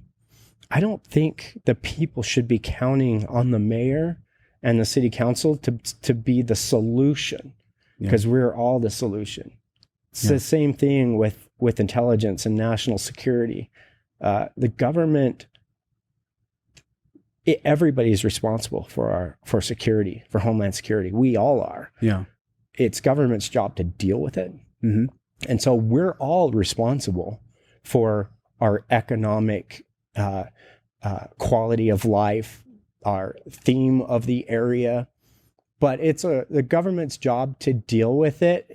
I don't think the people should be counting on the mayor and the city council to be the solution, because we're all the solution. It's the same thing with intelligence and national security. The government, everybody's responsible for security, for homeland security. We all are. Yeah. It's government's job to deal with it. Mm-hmm. And so we're all responsible for our economic quality of life, our theme of the area, but it's the government's job to deal with it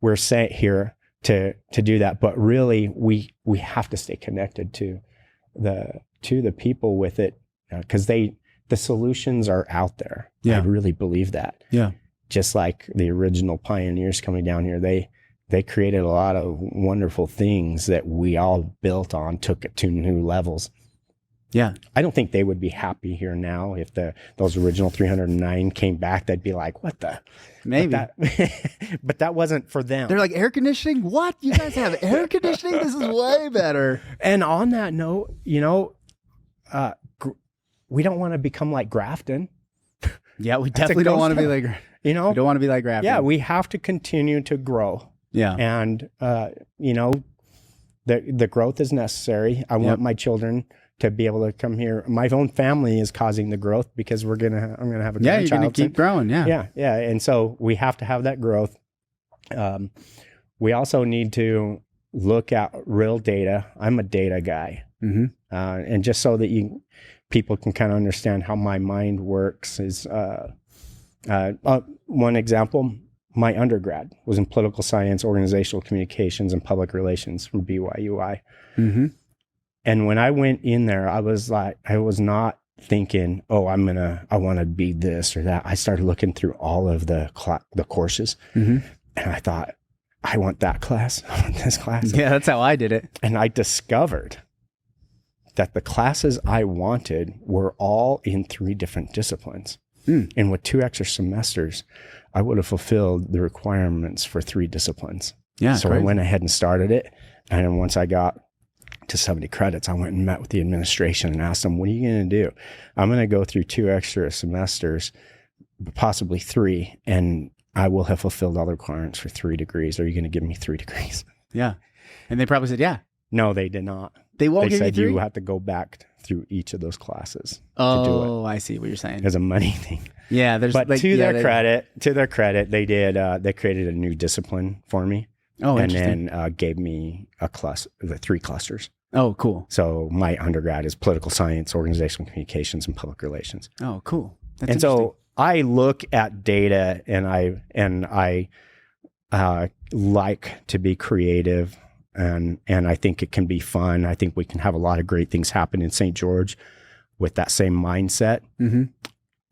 we're sent here to do that. But really we have to stay connected to the people with it, because the solutions are out there. Yeah. I really believe that. Yeah. Just like the original pioneers coming down here, they created a lot of wonderful things that we all built on, took it to new levels. Yeah. I don't think they would be happy here now if those original 309 came back. They'd be like, what the? Maybe. But that wasn't for them. They're like, air conditioning? What? You guys have air conditioning? This is way better. And on that note, we don't want to become like Grafton. Yeah, we definitely don't want to be like, we don't want to be like Grafton. Yeah, we have to continue to grow. Yeah. And, the growth is necessary. I want my children to be able to come here. My own family is causing the growth because I'm going to have a grandchild. Yeah, you're going to keep growing. Yeah. Yeah. And so we have to have that growth. We also need to look at real data. I'm a data guy. Mm-hmm. And just so that people can kind of understand how my mind works is, one example, my undergrad was in political science, organizational communications, and public relations from BYUI. Mm-hmm. And when I went in there, I was not thinking, oh, I want to be this or that. I started looking through all of the courses, mm-hmm. and I thought, I want that class. I want this class. Yeah, that's how I did it. And I discovered that the classes I wanted were all in 3 different disciplines. And with 2 extra semesters, I would have fulfilled the requirements for 3 disciplines. Yeah. So crazy. I went ahead and started it. And then once I got to 70 credits, I went and met with the administration and asked them, what are you going to do? I'm going to go through 2 extra semesters, possibly 3, and I will have fulfilled all the requirements for 3 degrees. Are you going to give me 3 degrees? Yeah. And they probably said, yeah. No, they did not. They won't give you 3? They said you have to go back through each of those classes to do it. Oh, I see what you're saying. As a money thing. Yeah. But to their credit, they did, they created a new discipline for me. Oh, and interesting. then gave me the 3 clusters. Oh, cool. So my undergrad is political science, organizational communications, and public relations. Oh, cool. That's and so I look at data and I like to be creative, and I think it can be fun. I think we can have a lot of great things happen in St. George with that same mindset. Mm-hmm.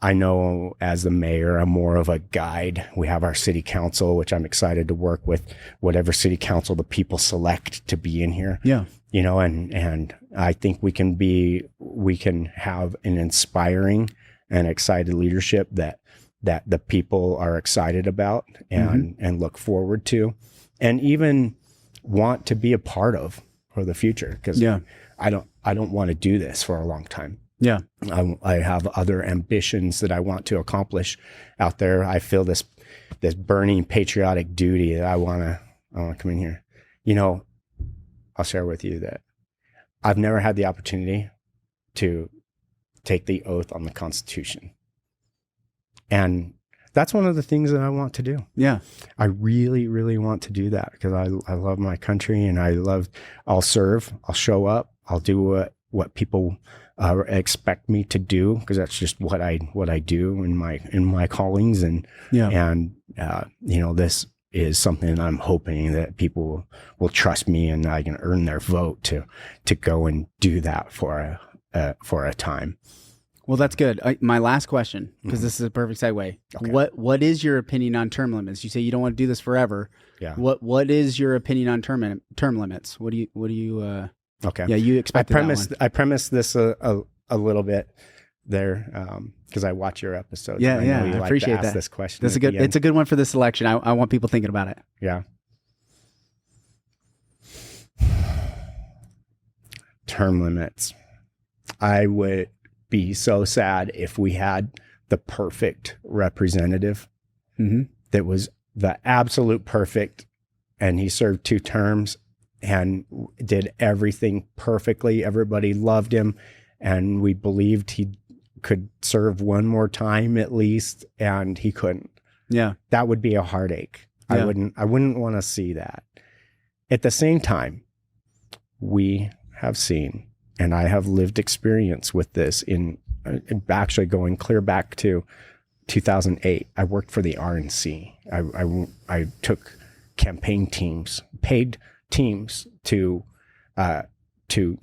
I know as the mayor, I'm more of a guide. We have our city council, which I'm excited to work with whatever city council the people select to be in here. Yeah. And I think we can have an inspiring and excited leadership that the people are excited about and look forward to, and even want to be a part of for the future. Because I don't want to do this for a long time. Yeah. I have other ambitions that I want to accomplish out there. I feel this burning patriotic duty that I want to come in here. I'll share with you that I've never had the opportunity to take the oath on the Constitution. And that's one of the things that I want to do. Yeah. I really, really want to do that because I love my country and I'll serve, I'll show up, I'll do what people expect me to do because that's just what I do in my callings. And, this is something I'm hoping that people will trust me and I can earn their vote to go and do that for a time. Well, that's good. My last question, because this is a perfect segue. Okay. What is your opinion on term limits? You say you don't want to do this forever. Yeah. What is your opinion on term limits? What do you okay. Yeah, you expected I premised this a little bit there because I watch your episodes. Yeah, I appreciate to ask that. This question. It's a good one for this election. I want people thinking about it. Yeah. Term limits. I would be so sad if we had the perfect representative that was the absolute perfect, and he served 2 terms and did everything perfectly. Everybody loved him, and we believed he could serve one more time at least, and he couldn't. Yeah. That would be a heartache. Yeah. I wouldn't want to see that. At the same time, we have seen, and I have lived experience with this in actually going clear back to 2008. I worked for the RNC. I took campaign teams, paid teams to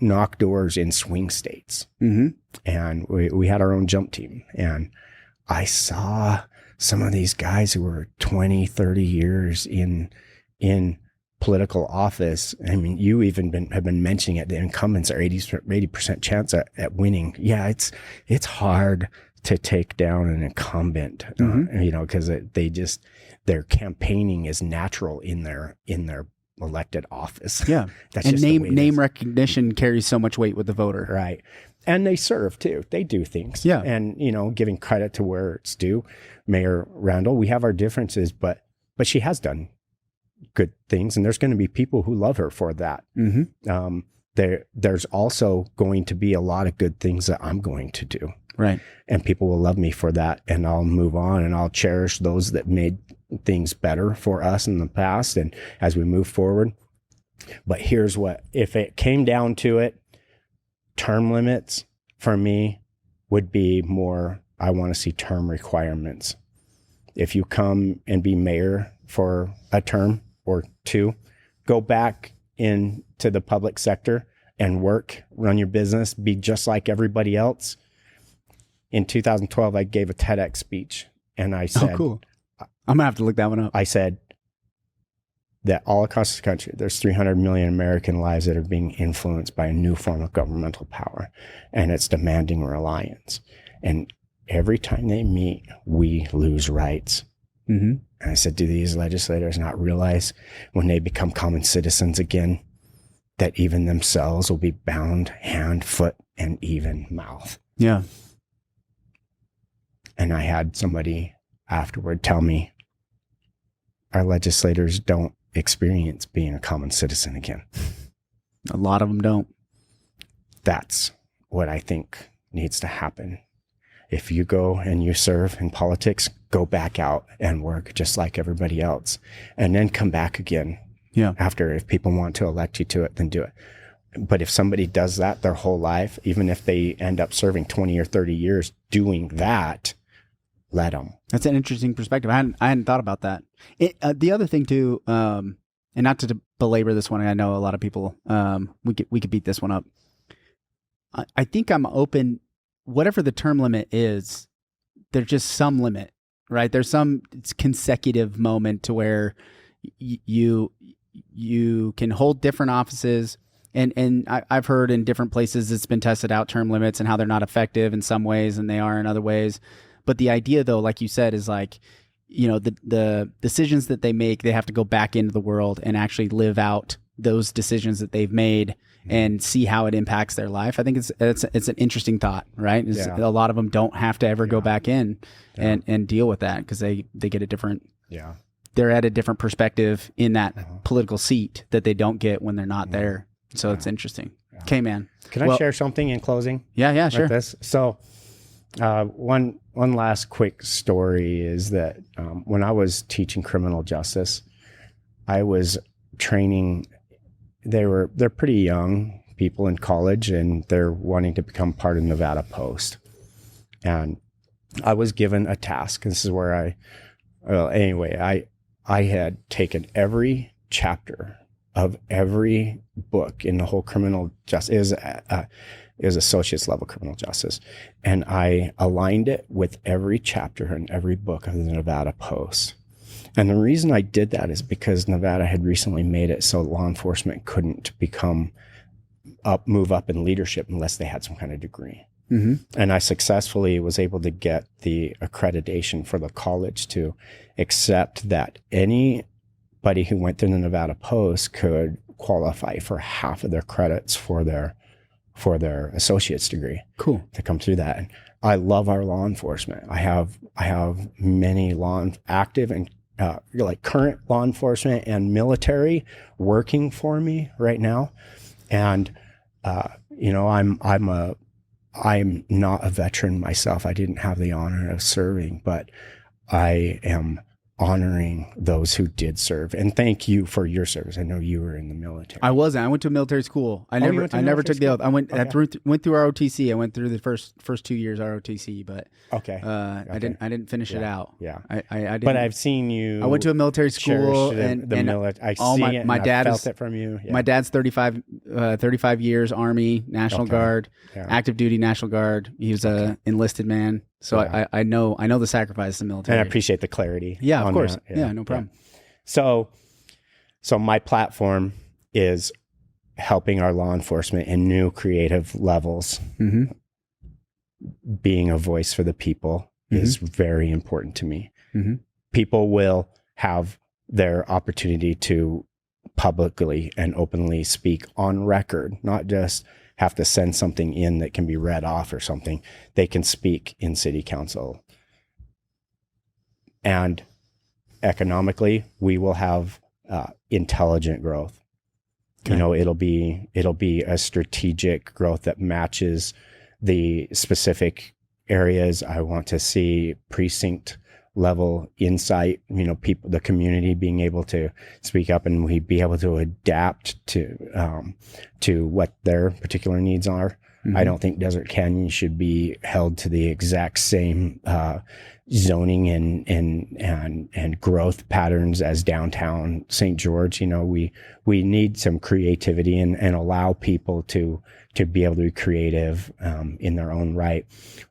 knock doors in swing states. And we had our own jump team. And I saw some of these guys who were 20, 30 years in political office. I mean, you even have been mentioning it. The incumbents are 80% chance at winning. Yeah, it's hard to take down an incumbent, because their campaigning is natural in their elected office. Yeah, that's and just name recognition carries so much weight with the voter, right? And they serve too. They do things. Yeah, and giving credit to where it's due. Mayor Randall, we have our differences, but she has done good things, and there's going to be people who love her for that. There's also going to be a lot of good things that I'm going to do, right? And people will love me for that, and I'll move on, and I'll cherish those that made things better for us in the past, and as we move forward. But here's what: if it came down to it, term limits for me would be more. I want to see term requirements. If you come and be mayor for a term or 2, go back into the public sector and work, run your business, be just like everybody else. In 2012, I gave a TEDx speech, and I said, "Oh, cool! I'm gonna have to look that one up." I said that all across the country, there's 300 million American lives that are being influenced by a new form of governmental power, and it's demanding reliance. And every time they meet, we lose rights. And I said, do these legislators not realize when they become common citizens again, that even themselves will be bound hand, foot, and even mouth? Yeah. And I had somebody afterward tell me, our legislators don't experience being a common citizen again. A lot of them don't. That's what I think needs to happen. If you go and you serve in politics, go back out and work just like everybody else, and then come back again. Yeah. After, if people want to elect you to it, then do it. But if somebody does that their whole life, even if they end up serving 20 or 30 years doing that, let them. That's an interesting perspective. I hadn't thought about that. The other thing too, and not to belabor this one, I know a lot of people, we could beat this one up. I think I'm open. Whatever the term limit is, there's just some limit, right? There's some consecutive moment to where you can hold different offices, and I've heard in different places it's been tested out, term limits, and how they're not effective in some ways and they are in other ways. But the idea, though, like you said, is like, the decisions that they make, they have to go back into the world and actually live out those decisions that they've made and see how it impacts their life. I think it's an interesting thought, right? A lot of them don't have to ever go back in and deal with that because they get a different, they're at a different perspective in that political seat that they don't get when they're not there. So it's interesting. Okay, man. Can I share something in closing? Yeah, sure. This? So One last quick story is that when I was teaching criminal justice, I was training. They're pretty young people in college, and they're wanting to become part of Nevada Post. And I was given a task. This is where I had taken every chapter of every book in the whole criminal justice. Is associate's level criminal justice. And I aligned it with every chapter and every book of the Nevada Post. And the reason I did that is because Nevada had recently made it so law enforcement couldn't move up in leadership unless they had some kind of degree. Mm-hmm. And I successfully was able to get the accreditation for the college to accept that anybody who went through the Nevada Post could qualify for half of their credits for their associate's degree. Cool. To come through that. And I love our law enforcement. I have many active and like current law enforcement and military working for me right now. And I'm not a veteran myself. I didn't have the honor of serving, but I am honoring those who did serve. And thank you for your service. I know you were in the military. I wasn't. I went to a military school. I never took the oath. I went through ROTC. I went through the first 2 years ROTC, but I didn't finish it out. Yeah. I didn't. But I've seen you. I went to a military school, and my dad felt it from you. Yeah. My dad's 35 years Army, National Guard, active duty National Guard. He was a enlisted man. So I know the sacrifice of the military. And I appreciate the clarity. Yeah, of course. Yeah, no problem. Yeah. So my platform is helping our law enforcement in new creative levels. Mm-hmm. Being a voice for the people is very important to me. Mm-hmm. People will have their opportunity to publicly and openly speak on record, not just have to send something in that can be read off or something. They can speak in city council. And economically, we will have intelligent growth. Okay. It'll be a strategic growth that matches the specific areas. I want to see precinct level insight, people, the community being able to speak up, and we be able to adapt to what their particular needs are. Mm-hmm. I don't think Desert Canyon should be held to the exact same zoning and growth patterns as downtown St. George. We need some creativity and allow people to be able to be creative in their own right,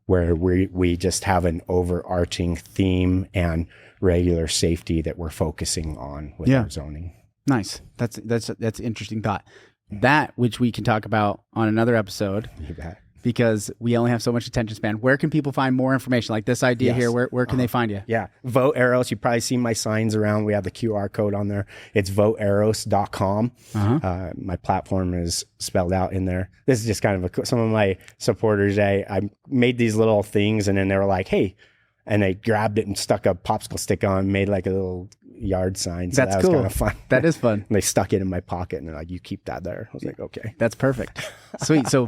where we just have an overarching theme and regular safety that we're focusing on with our zoning. Nice. That's an interesting thought. That which we can talk about on another episode. You bet. Because we only have so much attention span. Where can people find more information like this idea here? Where can they find you? Yeah. Vote Aros. You probably see my signs around. We have the QR code on there. It's votearos.com. Uh-huh. My platform is spelled out in there. This is just kind of some of my supporters. I made these little things, and then they were like, hey, and they grabbed it and stuck a popsicle stick on, made like a little yard sign. So That's that cool. was kind of fun. That is fun. And they stuck it in my pocket, and they're like, you keep that there. I was like, okay. That's perfect. Sweet. So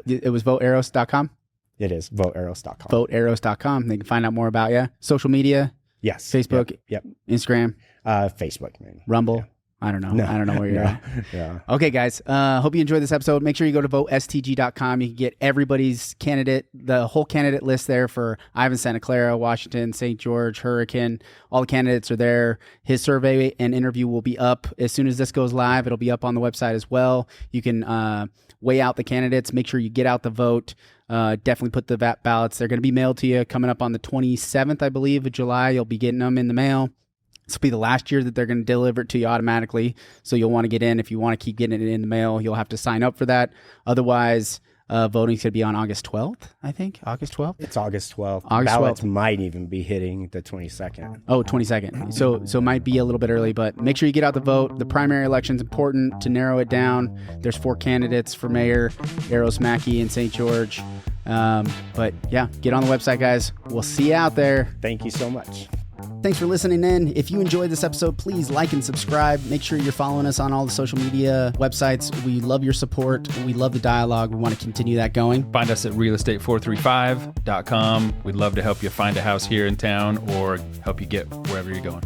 it was votearos.com? It is votearos.com. Votearos.com. They can find out more about you. Social media? Yes. Facebook? Yep. Instagram? Facebook, man. Rumble? Yeah. I don't know. No. I don't know where you're at. Yeah. Okay, guys. Hope you enjoyed this episode. Make sure you go to votestg.com. You can get everybody's candidate, the whole candidate list there for Ivan, Santa Clara, Washington, St. George, Hurricane. All the candidates are there. His survey and interview will be up as soon as this goes live. It'll be up on the website as well. You can weigh out the candidates. Make sure you get out the vote. Definitely put the ballots. They're going to be mailed to you coming up on the 27th, I believe, of July. You'll be getting them in the mail. This will be the last year that they're going to deliver it to you automatically. So you'll want to get in. If you want to keep getting it in the mail, you'll have to sign up for that. Otherwise, voting is going to be on August 12th, I think. August 12th? It's August 12th. August Ballots 12th. might even be hitting the 22nd. Oh, 22nd. So it might be a little bit early, but make sure you get out the vote. The primary election is important to narrow it down. There's 4 candidates for mayor, Aros Mackey and St. George. But yeah, get on the website, guys. We'll see you out there. Thank you so much. Thanks for listening in. If you enjoyed this episode, please like and subscribe. Make sure you're following us on all the social media websites. We love your support. We love the dialogue. We want to continue that going. Find us at realestate435.com. We'd love to help you find a house here in town or help you get wherever you're going.